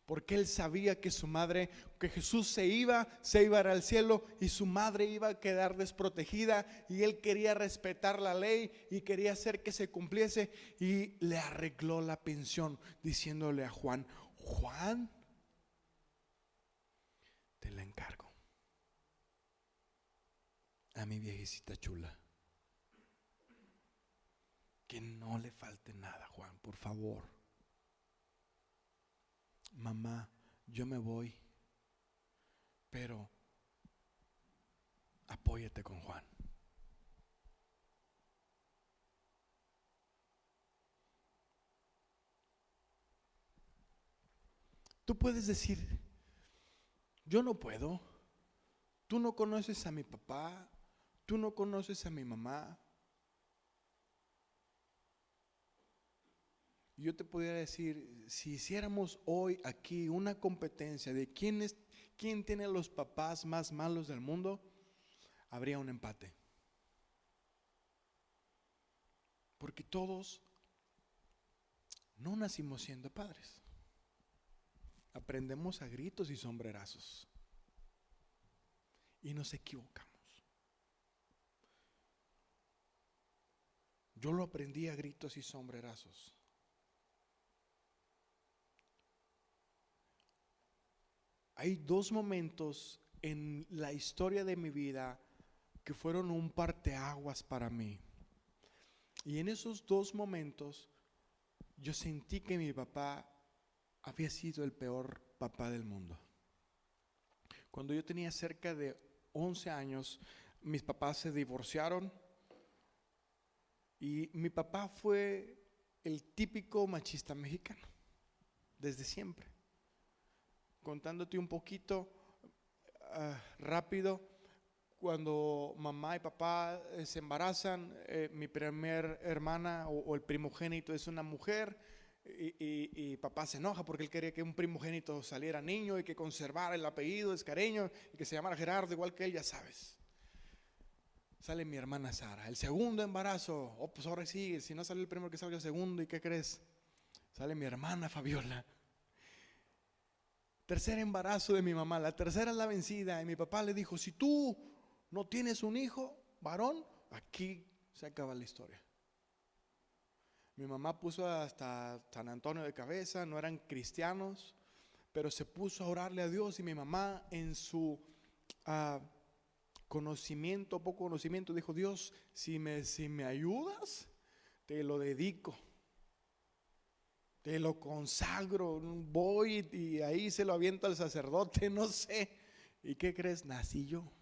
Porque él sabía que su madre, que Jesús se iba al cielo y su madre iba a quedar desprotegida, y él quería respetar la ley y quería hacer que se cumpliese, y le arregló la pensión diciéndole a Juan: Juan, te la encargo a mi viejecita chula, que no le falte nada, Juan, por favor. Mamá, yo me voy, pero apóyate con Juan. Tú puedes decir: yo no puedo, tú no conoces a mi papá, tú no conoces a mi mamá. Yo te podría decir, si hiciéramos hoy aquí una competencia de quién tiene los papás más malos del mundo, habría un empate. Porque todos no nacimos siendo padres. Aprendemos a gritos y sombrerazos. Y nos equivocamos. Yo lo aprendí a gritos y sombrerazos. Hay dos momentos en la historia de mi vida que fueron un parteaguas para mí. Y en esos dos momentos yo sentí que mi papá había sido el peor papá del mundo. Cuando yo tenía cerca de 11 años, mis papás se divorciaron y mi papá fue el típico machista mexicano, desde siempre. Contándote un poquito rápido, cuando mamá y papá se embarazan, mi primer hermana o el primogénito es una mujer, y papá se enoja porque él quería que un primogénito saliera niño y que conservara el apellido escareño y que se llamara Gerardo igual que él, ya sabes. Sale mi hermana Sara, el segundo embarazo, pues ahora sí, si no sale el primero que salga el segundo, ¿y qué crees? Sale mi hermana Fabiola. Tercer embarazo de mi mamá, la tercera es la vencida, y mi papá le dijo: si tú no tienes un hijo varón, aquí se acaba la historia. Mi mamá puso hasta San Antonio de cabeza, no eran cristianos, pero se puso a orarle a Dios, y mi mamá en su poco conocimiento, dijo: Dios, si me ayudas, te lo dedico. Te lo consagro, voy y ahí se lo aviento al sacerdote, no sé. ¿Y qué crees? Nací yo.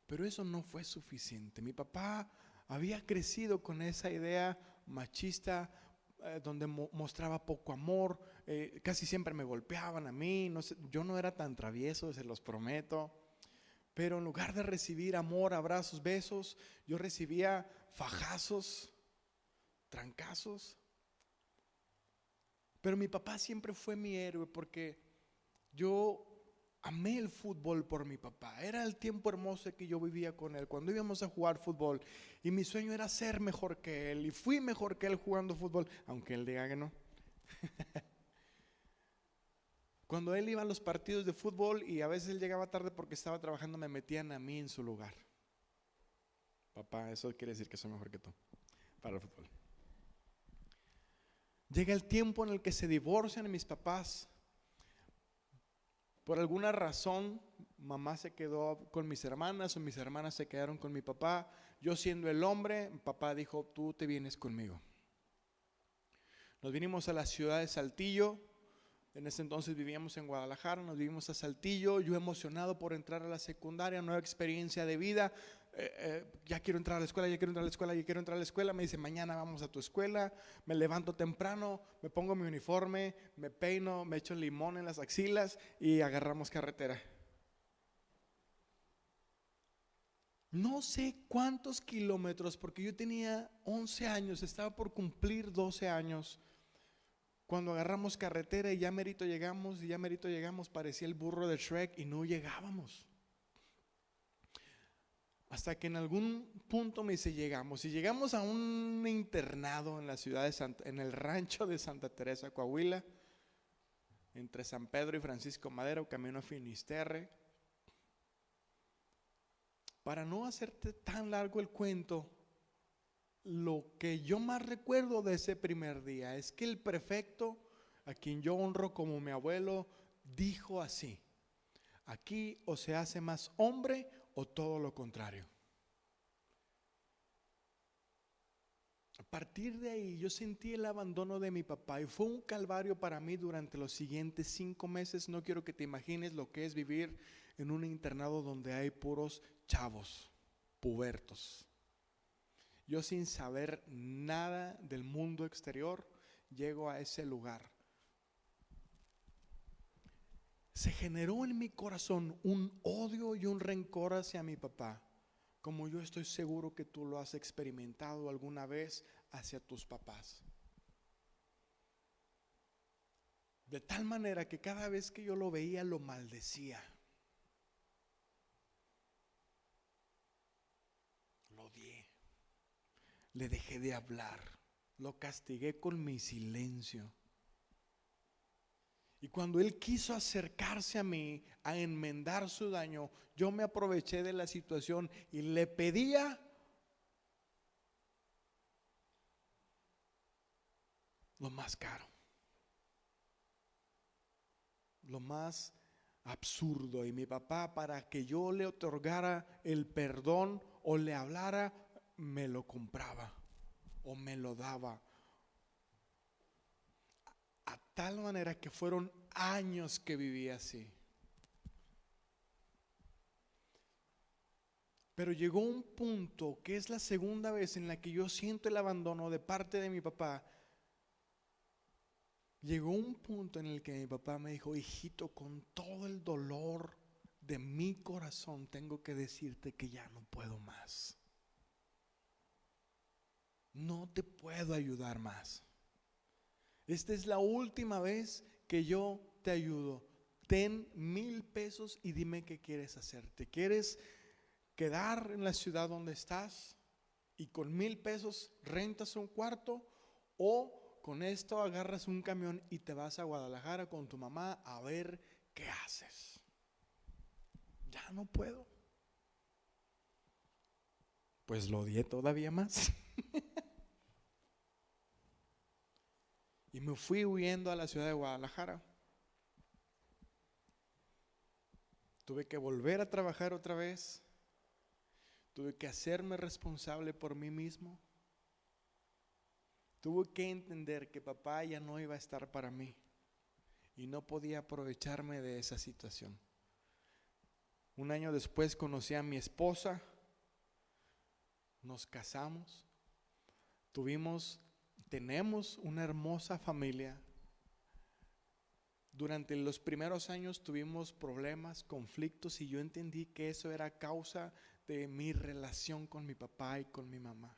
Pero eso no fue suficiente. Mi papá había crecido con esa idea machista, donde mostraba poco amor, casi siempre me golpeaban a mí, no sé, yo no era tan travieso, se los prometo. Pero en lugar de recibir amor, abrazos, besos, yo recibía fajazos, trancazos. Pero mi papá siempre fue mi héroe porque yo amé el fútbol por mi papá. Era el tiempo hermoso que yo vivía con él, cuando íbamos a jugar fútbol. Y mi sueño era ser mejor que él. Y fui mejor que él jugando fútbol, aunque él diga que no. Cuando él iba a los partidos de fútbol y a veces él llegaba tarde porque estaba trabajando, me metían a mí en su lugar. Papá, eso quiere decir que soy mejor que tú para el fútbol. Llega el tiempo en el que se divorcian mis papás. Por alguna razón, mamá se quedó con mis hermanas o mis hermanas se quedaron con mi papá. Yo siendo el hombre, papá dijo, tú te vienes conmigo. Nos vinimos a la ciudad de Saltillo. En ese entonces vivíamos en Guadalajara, nos vinimos a Saltillo. Yo emocionado por entrar a la secundaria, nueva experiencia de vida. Ya quiero entrar a la escuela, ya quiero entrar a la escuela, ya quiero entrar a la escuela. Me dice, mañana vamos a tu escuela. Me levanto temprano, me pongo mi uniforme, me peino, me echo limón en las axilas y agarramos carretera. No sé cuántos kilómetros, porque yo tenía 11 años, estaba por cumplir 12 años. Cuando agarramos carretera y ya merito llegamos, parecía el burro de Shrek y no llegábamos. Hasta que en algún punto me dice, llegamos. Y llegamos a un internado en la ciudad de en el rancho de Santa Teresa, Coahuila, entre San Pedro y Francisco Madero, camino a Finisterre. Para no hacerte tan largo el cuento, lo que yo más recuerdo de ese primer día es que el prefecto, a quien yo honro como mi abuelo, dijo así: aquí o se hace más hombre o todo lo contrario. A partir de ahí yo sentí el abandono de mi papá y fue un calvario para mí durante los siguientes 5 meses. No quiero que te imagines lo que es vivir en un internado donde hay puros chavos, pubertos. Yo sin saber nada del mundo exterior, llego a ese lugar. Se generó en mi corazón un odio y un rencor hacia mi papá, como yo estoy seguro que tú lo has experimentado alguna vez hacia tus papás. De tal manera que cada vez que yo lo veía lo maldecía. Lo odié. Le dejé de hablar. Lo castigué con mi silencio. Y cuando él quiso acercarse a mí a enmendar su daño, yo me aproveché de la situación y le pedía lo más caro, lo más absurdo. Y mi papá, para que yo le otorgara el perdón o le hablara, me lo compraba o me lo daba. A tal manera que fueron años que viví así. Pero llegó un punto que es la segunda vez en la que yo siento el abandono de parte de mi papá. Llegó un punto en el que mi papá me dijo: hijito, con todo el dolor de mi corazón tengo que decirte que ya no puedo más. No te puedo ayudar más. Esta es la última vez que yo te ayudo. Ten 1,000 pesos y dime qué quieres hacer. ¿Te quieres quedar en la ciudad donde estás y con 1,000 pesos rentas un cuarto, o con esto agarras un camión y te vas a Guadalajara con tu mamá a ver qué haces? Ya no puedo. Pues lo odié todavía más. Y me fui huyendo a la ciudad de Guadalajara. Tuve que volver a trabajar otra vez. Tuve que hacerme responsable por mí mismo. Tuve que entender que papá ya no iba a estar para mí y no podía aprovecharme de esa situación. Un año después conocí a mi esposa, nos casamos, tenemos una hermosa familia. Durante los primeros años tuvimos problemas, conflictos, y yo entendí que eso era causa de mi relación con mi papá y con mi mamá.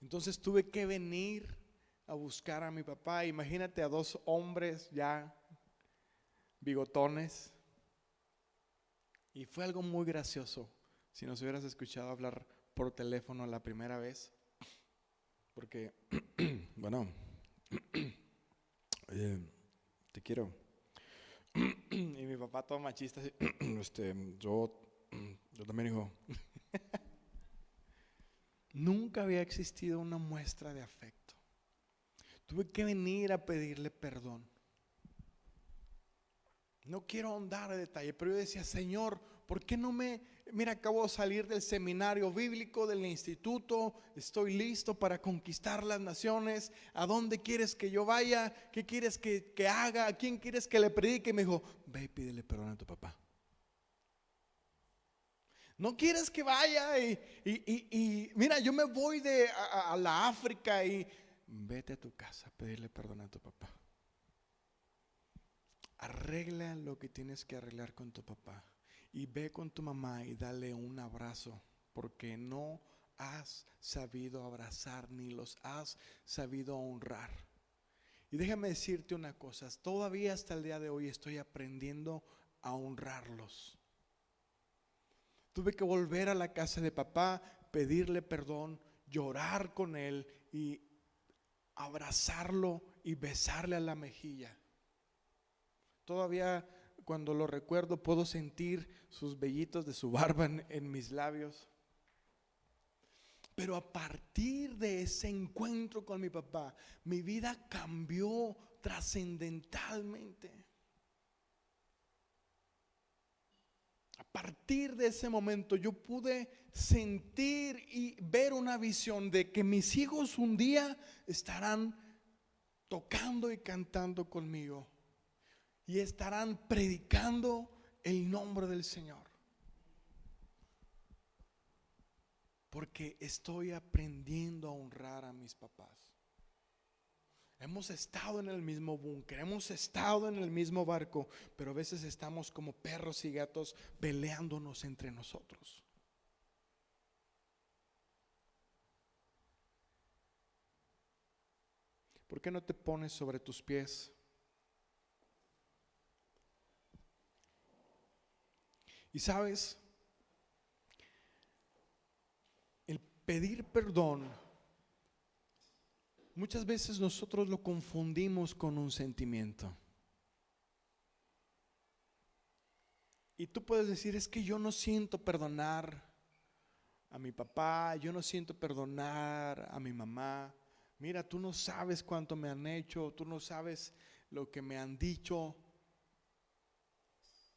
Entonces tuve que venir a buscar a mi papá. Imagínate a dos hombres ya bigotones. Y fue algo muy gracioso si nos hubieras escuchado hablar por teléfono la primera vez. Porque, bueno, te quiero. Y mi papá todo machista, así, yo también, hijo. Nunca había existido una muestra de afecto. Tuve que venir a pedirle perdón. No quiero ahondar en detalle, pero yo decía, Señor, ¿por qué no mira, acabo de salir del seminario bíblico, del instituto, estoy listo para conquistar las naciones? ¿A dónde quieres que yo vaya? ¿Qué quieres que haga? ¿A quién quieres que le predique? Y me dijo, ve y pídele perdón a tu papá. ¿No quieres que vaya? Y mira, yo me voy a la África y vete a tu casa a pedirle perdón a tu papá. Arregla lo que tienes que arreglar con tu papá y ve con tu mamá y dale un abrazo, porque no has sabido abrazar ni los has sabido honrar. Y déjame decirte una cosa, todavía hasta el día de hoy estoy aprendiendo a honrarlos. Tuve que volver a la casa de papá, pedirle perdón, llorar con él y abrazarlo y besarle a la mejilla. Todavía cuando lo recuerdo puedo sentir sus vellitos de su barba en mis labios. Pero a partir de ese encuentro con mi papá, mi vida cambió trascendentalmente. A partir de ese momento yo pude sentir y ver una visión de que mis hijos un día estarán tocando y cantando conmigo. Y estarán predicando el nombre del Señor. Porque estoy aprendiendo a honrar a mis papás. Hemos estado en el mismo búnker, hemos estado en el mismo barco, pero a veces estamos como perros y gatos peleándonos entre nosotros. ¿Por qué no te pones sobre tus pies? Y sabes, el pedir perdón, muchas veces nosotros lo confundimos con un sentimiento. Y tú puedes decir, es que yo no siento perdonar a mi papá, yo no siento perdonar a mi mamá. Mira, tú no sabes cuánto me han hecho, tú no sabes lo que me han dicho.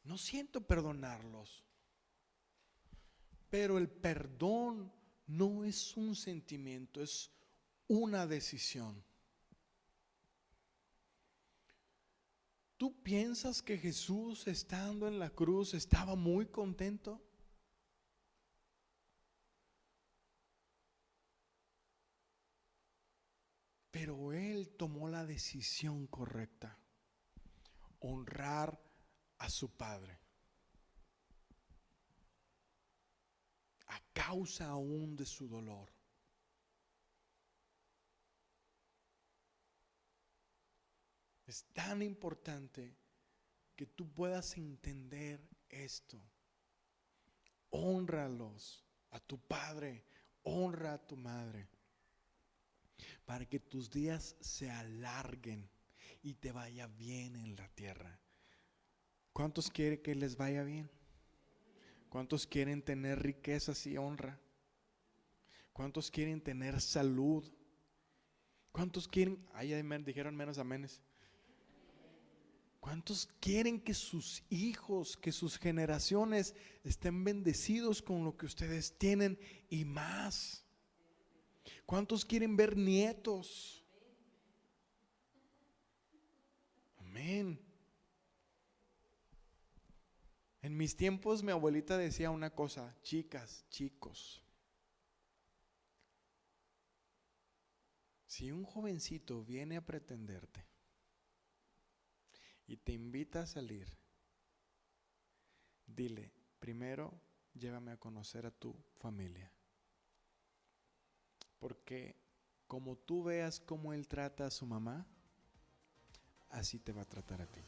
No siento perdonarlos. Pero el perdón no es un sentimiento, es una decisión. ¿Tú piensas que Jesús, estando en la cruz, estaba muy contento? Pero Él tomó la decisión correcta: honrar a su Padre. A causa aún de su dolor. Es tan importante que tú puedas entender esto. Hónralos a tu padre, honra a tu madre, para que tus días se alarguen y te vaya bien en la tierra. ¿Cuántos quieren que les vaya bien? ¿Cuántos quieren tener riquezas y honra? ¿Cuántos quieren tener salud? ¿Cuántos quieren? Ay, dijeron menos amenes. ¿Cuántos quieren que sus hijos, que sus generaciones estén bendecidos con lo que ustedes tienen y más? ¿Cuántos quieren ver nietos? Amén. En mis tiempos mi abuelita decía una cosa: chicas, chicos, si un jovencito viene a pretenderte y te invita a salir, dile, primero llévame a conocer a tu familia. Porque como tú veas cómo él trata a su mamá, así te va a tratar a ti.